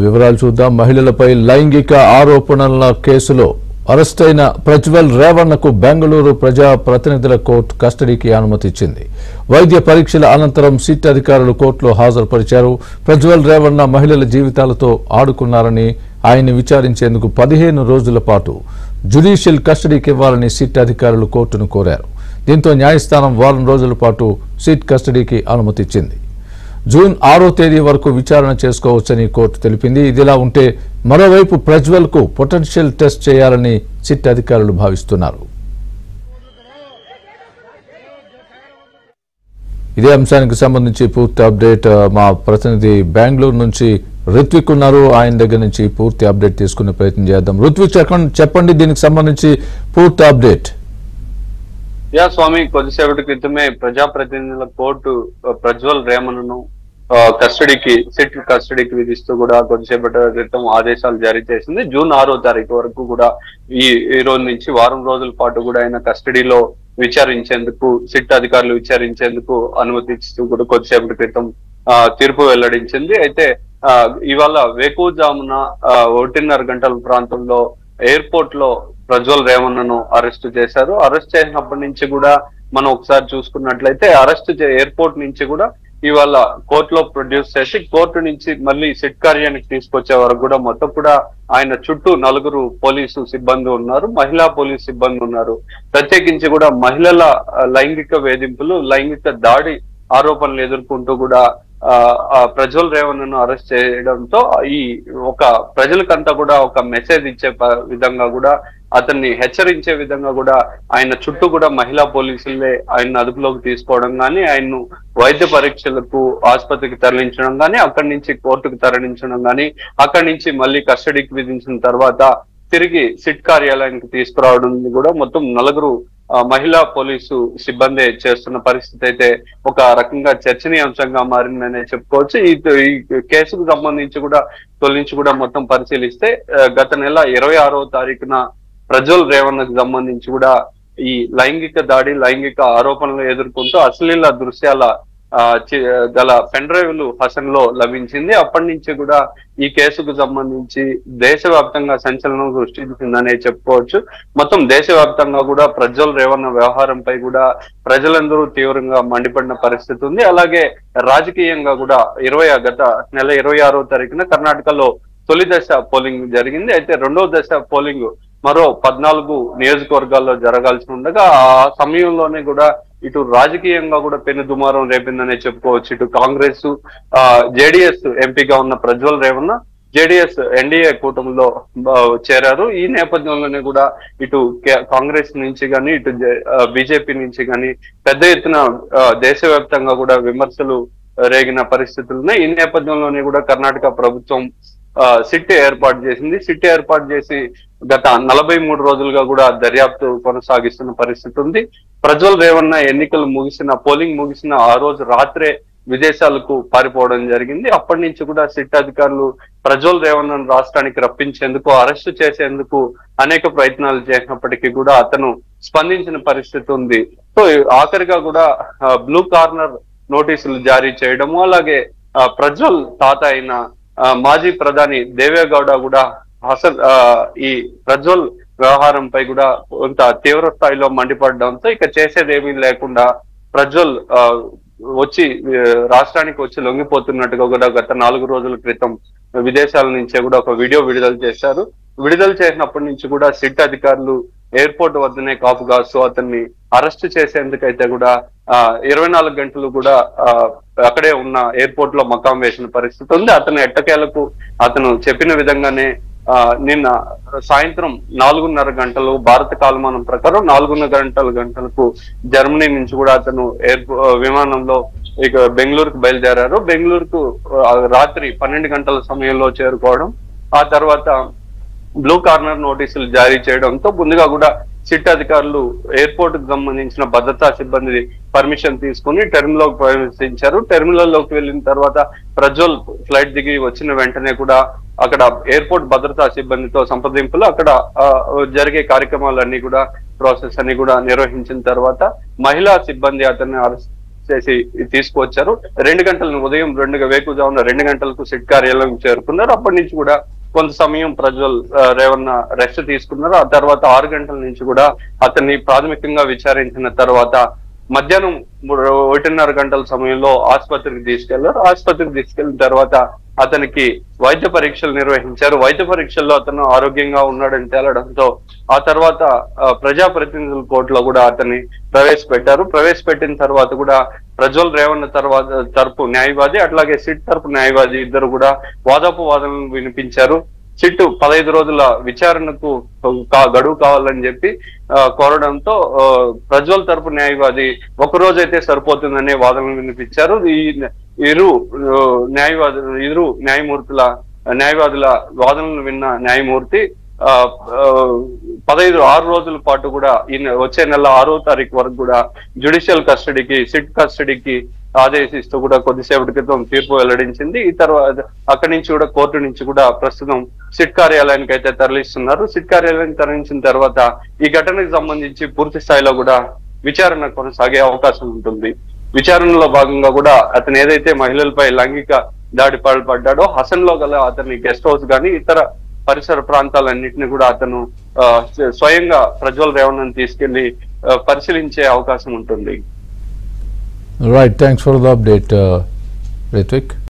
వివరాలు చూద్దాం. మహిళలపై లైంగిక ఆరోపణల కేసులో అరెస్ట్ అయిన ప్రజ్వల్ రేవణ్ణకు బెంగళూరు ప్రజా ప్రతినిధుల కోర్టు కస్టడీకి అనుమతి ఇచ్చింది. వైద్య పరీక్షల అనంతరం సిట్ అధికారులు కోర్టులో హాజరుపరిచారు. ప్రజ్వల్ రేవణ్ణ మహిళల జీవితాలతో ఆడుకున్నారని ఆయన్ని విచారించేందుకు 15 రోజుల పాటు జ్యుడిషియల్ కస్టడీకి ఇవ్వాలని సిట్ అధికారులు కోర్టును కోరారు. దీంతో న్యాయస్థానం వారం రోజుల పాటు సిట్ కస్టడీకి అనుమతి ఇచ్చింది. జూన్ 6వ తేదీ వరకు విచారణ చేసుకోవచ్చని కోర్టు తెలిపింది. ఇదిలా ఉంటే మరోవైపు ప్రజ్వల్ కు పొటెన్షియల్ టెస్ట్ చేయాలని సిట్ అధికారులు భావిస్తున్నారు. ఇదే అంశానికి సంబంధించి పూర్తి అప్డేట్ మా ప్రతినిధి బెంగళూరు నుంచి రుత్విక్ ఉన్నారు. ఆయన దగ్గర నుంచి పూర్తి అప్డేట్ తీసుకునే ప్రయత్నం చేద్దాం. రుత్విక్ చెప్పండి, దీనికి సంబంధించి పూర్తి అప్డేట్. స్వామి, కొద్దిసేపటి క్రితమే ప్రజాప్రతినిధుల కోర్టు ప్రజ్వల్ రేవణ్ను సిట్ కస్టడీకి విధిస్తూ కూడా కొద్దిసేపటి క్రితం ఆదేశాలు జారీ చేసింది. జూన్ 6వ తారీఖు వరకు కూడా ఈ రోజు నుంచి వారం రోజుల పాటు కూడా ఆయన కస్టడీలో విచారించేందుకు సిట్ అధికారులు విచారించేందుకు అనుమతి ఇస్తూ కూడా కొద్దిసేపటి క్రితం తీర్పు వెల్లడించింది. అయితే ఇవాళ వేకువజామున 1:30 గంటల ప్రాంతంలో ఎయిర్పోర్ట్ లో ప్రజ్వల్ రేవణ్ను అరెస్ట్ చేశారు. అరెస్ట్ చేసినప్పటి నుంచి కూడా మనం ఒకసారి చూసుకున్నట్లయితే ఎయిర్పోర్ట్ నుంచి కూడా ఇవాళ కోర్టులో ప్రొడ్యూస్ చేసి కోర్టు నుంచి మళ్ళీ సిట్ కార్యానికి తీసుకొచ్చే వరకు కూడా మొత్తం కూడా ఆయన చుట్టూ 4 పోలీసు సిబ్బంది ఉన్నారు, మహిళా పోలీసు సిబ్బంది ఉన్నారు. ప్రత్యేకించి కూడా మహిళల లైంగిక వేధింపులు, లైంగిక దాడి ఆరోపణలు ఎదుర్కొంటూ కూడా ప్రజ్వల్ రేవణ్ను అరెస్ట్ చేయడంతో ఈ ప్రజలకంతా కూడా ఒక మెసేజ్ ఇచ్చే విధంగా కూడా అతన్ని హెచ్చరించే విధంగా కూడా ఆయన చుట్టూ కూడా మహిళా పోలీసులే ఆయన అదుపులోకి తీసుకోవడం కానీ, ఆయన్ను వైద్య పరీక్షలకు ఆసుపత్రికి తరలించడం కానీ, అక్కడి నుంచి కోర్టుకు తరలించడం కానీ, అక్కడి నుంచి మళ్ళీ కస్టడీకి విధించిన తర్వాత తిరిగి సిట్ కార్యాలయానికి తీసుకురావడం కూడా మొత్తం 4 మహిళా పోలీసు సిబ్బంది చేస్తున్న పరిస్థితి అయితే ఒక రకంగా చర్చనీయాంశంగా మారిందనే చెప్పుకోవచ్చు. ఈ కేసుకు సంబంధించి కూడా తొలి నుంచి కూడా మొత్తం పరిశీలిస్తే గత నెల 26వ తారీఖున ప్రజ్వల్ రేవణ్కు సంబంధించి కూడా ఈ లైంగిక దాడి, లైంగిక ఆరోపణలు ఎదుర్కొంటూ అశ్లీల దృశ్యాల గల పెన్ డ్రైవ్లు హసన్ లో లభించింది. అప్పటి నుంచి కూడా ఈ కేసుకు సంబంధించి దేశవ్యాప్తంగా సంచలనం సృష్టించిందనే చెప్పుకోవచ్చు. మొత్తం దేశవ్యాప్తంగా కూడా ప్రజ్వల్ రేవణ్ వ్యవహారంపై కూడా ప్రజలందరూ తీవ్రంగా మండిపడిన పరిస్థితి ఉంది. అలాగే రాజకీయంగా కూడా గత నెల 26వ తారీఖున కర్ణాటకలో తొలి దశ పోలింగ్ జరిగింది. అయితే 2వ దశ పోలింగ్ మరో 14 నియోజకవర్గాల్లో జరగాల్సి ఉండగా ఆ సమయంలోనే కూడా ఇటు రాజకీయంగా కూడా పెను దుమారం రేపిందనే చెప్పుకోవచ్చు. ఇటు కాంగ్రెస్, జేడీఎస్ ఎంపీగా ఉన్న ప్రజ్వల్ రేవణ్ జేడీఎస్ ఎన్డీఏ కూటమిలో చేరారు. ఈ నేపథ్యంలోనే కూడా ఇటు కాంగ్రెస్ నుంచి కానీ, ఇటు బీజేపీ నుంచి కానీ పెద్ద ఎత్తున దేశవ్యాప్తంగా కూడా విమర్శలు రేగిన పరిస్థితులున్నాయి. ఈ నేపథ్యంలోనే కూడా కర్ణాటక ప్రభుత్వం సిట్ ఏర్పాటు చేసింది. సిట్ ఏర్పాటు చేసి గత 43 రోజులుగా కూడా దర్యాప్తు కొనసాగిస్తున్న పరిస్థితి ఉంది. ప్రజ్వల్ రేవణ్ పోలింగ్ ముగిసిన ఆ రోజు రాత్రే విదేశాలకు పారిపోవడం జరిగింది. అప్పటి నుంచి కూడా సిట్ అధికారులు ప్రజ్వల్ రేవణ్ రాష్ట్రానికి రప్పించేందుకు, అరెస్టు చేసేందుకు అనేక ప్రయత్నాలు చేసినప్పటికీ కూడా అతను స్పందించిన పరిస్థితి ఉంది. సో ఆఖరిగా కూడా బ్లూ కార్నర్ నోటీసులు జారీ చేయడము, అలాగే ప్రజ్వల్ తాత అయిన మాజీ ప్రధాని దేవేగౌడ కూడా ఈ ప్రజ్వల్ వ్యవహారంపై కూడా కొంత తీవ్ర స్థాయిలో మండిపడడంతో ఇక చేసేదేమీ లేకుండా ప్రజ్వల్ రాష్ట్రానికి వచ్చి లొంగిపోతున్నట్టుగా కూడా గత 4 రోజుల క్రితం విదేశాల నుంచే కూడా ఒక వీడియో విడుదల చేశారు. విడుదల చేసినప్పటి నుంచి కూడా సిట్ అధికారులు ఎయిర్పోర్ట్ వద్దనే కాపు కాస్తూ అతన్ని అరెస్ట్ చేసేందుకైతే కూడా 24 గంటలు కూడా అక్కడే ఉన్న ఎయిర్పోర్ట్ లో మకాం వేసిన పరిస్థితి ఉంది. అతను ఎట్టకేలకు అతను చెప్పిన విధంగానే నిన్న సాయంత్రం 4:30 గంటలు భారత కాలమానం ప్రకారం 4:30 గంటలకు జర్మనీ నుంచి కూడా అతను విమానంలో ఇక బెంగళూరుకు బయలుదేరారు. బెంగళూరుకు రాత్రి 12 గంటల సమయంలో చేరుకోవడం, ఆ తర్వాత బ్లూ కార్నర్ నోటీసులు జారీ చేయడంతో ముందుగా కూడా సిట్ అధికారులు ఎయిర్పోర్ట్ కు సంబంధించిన భద్రతా సిబ్బంది పర్మిషన్ తీసుకుని టెర్మినల్లోకి ప్రవేశించారు. టెర్మినల్లోకి వెళ్ళిన తర్వాత ప్రజ్వల్ ఫ్లైట్ దిగి వచ్చిన వెంటనే కూడా అక్కడ ఎయిర్పోర్ట్ భద్రతా సిబ్బందితో సంప్రదింపులు, అక్కడ జరిగే కార్యక్రమాలన్నీ కూడా ప్రాసెస్ అన్ని కూడా నిర్వహించిన తర్వాత మహిళా సిబ్బంది అతన్ని చేసి తీసుకువచ్చారు. 2 గంటల ఉదయం వేకువజామున 2 గంటలకు సిట్ కార్యాలయం చేరుకున్నారు. అప్పటి నుంచి కూడా కొంత సమయం ప్రజ్వల్ రేవన్న రెస్ట్ తీసుకున్నారు. ఆ తర్వాత 6 గంటల నుంచి కూడా అతన్ని ప్రాథమికంగా విచారించిన తర్వాత మధ్యాహ్నం 1:30 గంటల సమయంలో ఆసుపత్రికి తీసుకెళ్లారు. ఆసుపత్రికి తీసుకెళ్లిన తర్వాత అతనికి వైద్య పరీక్షలు నిర్వహించారు. వైద్య పరీక్షల్లో అతను ఆరోగ్యంగా ఉన్నాడని తేలడంతో ఆ తర్వాత ప్రజాప్రతినిధుల కోర్టులో కూడా అతన్ని ప్రవేశపెట్టారు. ప్రవేశపెట్టిన తర్వాత కూడా ప్రజ్వల్ రేవన్న తరపు న్యాయవాది అట్లాగే సిట్ తరపు న్యాయవాది ఇద్దరు కూడా వాదోపవాదనలు వినిపించారు. సిట్ 15 రోజుల విచారణకు గడువు కావాలని చెప్పి కోరడంతో ప్రజ్వల్ తరపు న్యాయవాది 1 రోజైతే సరిపోతుందనే వాదనలు వినిపించారు. ఈ ఇరు న్యాయవాదుల వాదనలు విన్న న్యాయమూర్తి 6 రోజుల పాటు కూడా వచ్చే నెల 6వ తారీఖు వరకు కూడా జ్యుడిషియల్ కస్టడీకి సిట్ కస్టడీకి ఆదేశిస్తూ కూడా కొద్దిసేపటి క్రితం తీర్పు వెల్లడించింది. ఈ తర్వాత అక్కడి నుంచి కూడా కోర్టు నుంచి కూడా ప్రస్తుతం సిట్ కార్యాలయానికి అయితే తరలిస్తున్నారు. సిట్ కార్యాలయానికి తరలించిన తర్వాత ఈ ఘటనకు సంబంధించి పూర్తి స్థాయిలో కూడా విచారణ కొనసాగే అవకాశం ఉంటుంది. విచారణలో భాగంగా కూడా అతను ఏదైతే మహిళలపై లైంగిక దాడి పాల్పడ్డాడో హసన్ లో గల అతని గెస్ట్ హౌస్ గాని ఇతర పరిసర ప్రాంతాలన్నింటినీ కూడా అతను స్వయంగా ప్రజ్వల్ రేవన్నను తీసుకెళ్లి పరిశీలించే అవకాశం ఉంటుంది. Right, thanks for the update, Ritvik.